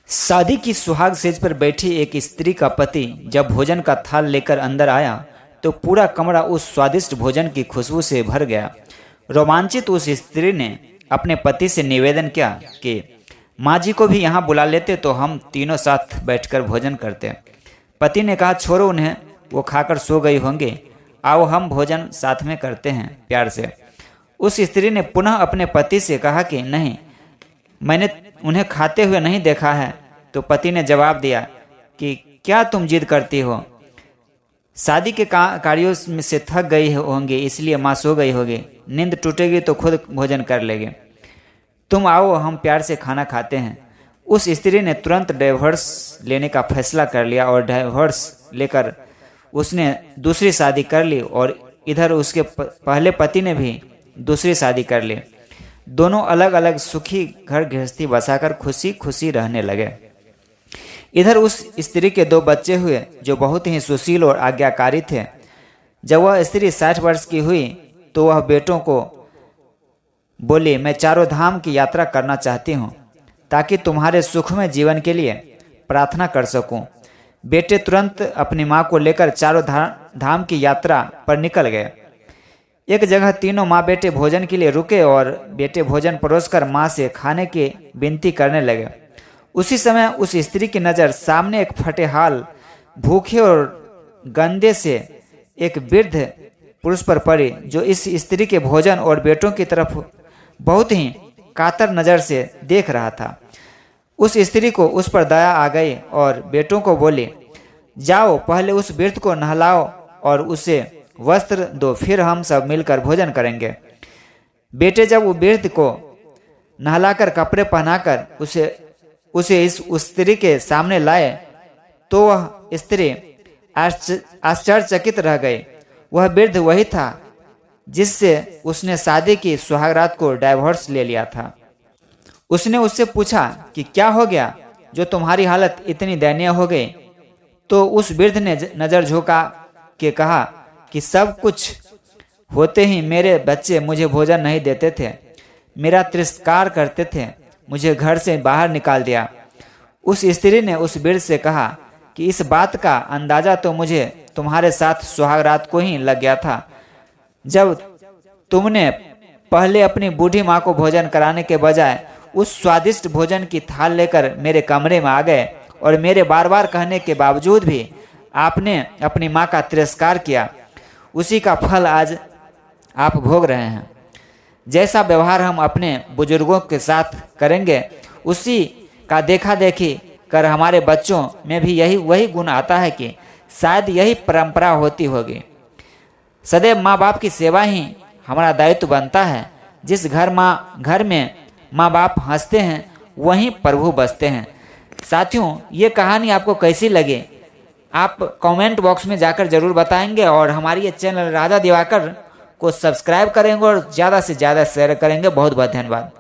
शादी की सुहाग सेज पर बैठी एक स्त्री का पति जब भोजन का थाल लेकर अंदर आया तो पूरा कमरा उस स्वादिष्ट भोजन की खुशबू से भर गया। रोमांचित उस स्त्री ने अपने पति से निवेदन किया कि माँ जी को भी यहाँ बुला लेते तो हम तीनों साथ बैठकर भोजन करते। पति ने कहा, छोड़ो उन्हें, वो खाकर सो गई होंगे, आओ हम भोजन साथ में करते हैं प्यार से। उस स्त्री ने पुनः अपने पति से कहा कि नहीं, मैंने उन्हें खाते हुए नहीं देखा है। तो पति ने जवाब दिया कि क्या तुम जिद करती हो, शादी के कार्यों से थक गई होंगी इसलिए माँ सो गई होगी, नींद टूटेगी तो खुद भोजन कर लेंगे, तुम आओ हम प्यार से खाना खाते हैं। उस स्त्री ने तुरंत डाइवोर्स लेने का फैसला कर लिया और डाइवोर्स लेकर उसने दूसरी शादी कर ली और इधर उसके पहले पति ने भी दूसरी शादी कर ली। दोनों अलग अलग सुखी घर गृहस्थी बसाकर खुशी खुशी रहने लगे। इधर उस स्त्री के 2 बच्चे हुए जो बहुत ही सुशील और आज्ञाकारी थे। जब वह स्त्री 60 वर्ष की हुई तो वह बेटों को बोली, मैं चारों धाम की यात्रा करना चाहती हूँ ताकि तुम्हारे सुखमय जीवन के लिए प्रार्थना कर सकूं। बेटे तुरंत अपनी माँ को लेकर चारों धाम की यात्रा पर निकल गए। एक जगह तीनों माँ बेटे भोजन के लिए रुके और बेटे भोजन परोसकर माँ से खाने की विनती करने लगे। उसी समय उस स्त्री की नज़र सामने एक फटेहाल, भूखे और गंदे से एक वृद्ध पुरुष पर पड़ी जो इस स्त्री के भोजन और बेटों की तरफ बहुत ही कातर नज़र से देख रहा था। उस स्त्री को उस पर दया आ गई और बेटों को बोली, जाओ पहले उस वृद्ध को नहलाओ और उसे वस्त्र दो, फिर हम सब मिलकर भोजन करेंगे। बेटे जब वो वृद्ध को नहलाकर कपड़े पहनाकर उसे इस स्त्री के सामने लाए तो वह स्त्री आश्चर्यचकित रह गई। वह वृद्ध वही था जिससे उसने शादी की सुहागरात को डाइवोर्स ले लिया था। उसने उससे पूछा कि क्या हो गया जो तुम्हारी हालत इतनी दयनीय हो गई। तो उस वृद्ध ने नज़र झुका के कहा कि सब कुछ होते ही मेरे बच्चे मुझे भोजन नहीं देते थे, मेरा तिरस्कार करते थे, मुझे घर से बाहर निकाल दिया। उस स्त्री ने उस वृद्ध से कहा कि इस बात का अंदाजा तो मुझे तुम्हारे साथ सुहागरात को ही लग गया था, जब तुमने पहले अपनी बूढ़ी माँ को भोजन कराने के बजाय उस स्वादिष्ट भोजन की थाल लेकर मेरे कमरे में आ गए और मेरे बार बार कहने के बावजूद भी आपने अपनी माँ का तिरस्कार किया। उसी का फल आज आप भोग रहे हैं। जैसा व्यवहार हम अपने बुजुर्गों के साथ करेंगे उसी का देखा देखी कर हमारे बच्चों में भी वही गुण आता है कि शायद यही परंपरा होती होगी। सदैव माँ बाप की सेवा ही हमारा दायित्व बनता है। जिस घर में माँ बाप हंसते हैं वहीं प्रभु बसते हैं। साथियों, ये कहानी आपको कैसी लगी आप कमेंट बॉक्स में जाकर जरूर बताएंगे और हमारी ये चैनल राजा दिवाकर को सब्सक्राइब करेंगे और ज़्यादा से ज़्यादा शेयर करेंगे। बहुत बहुत धन्यवाद।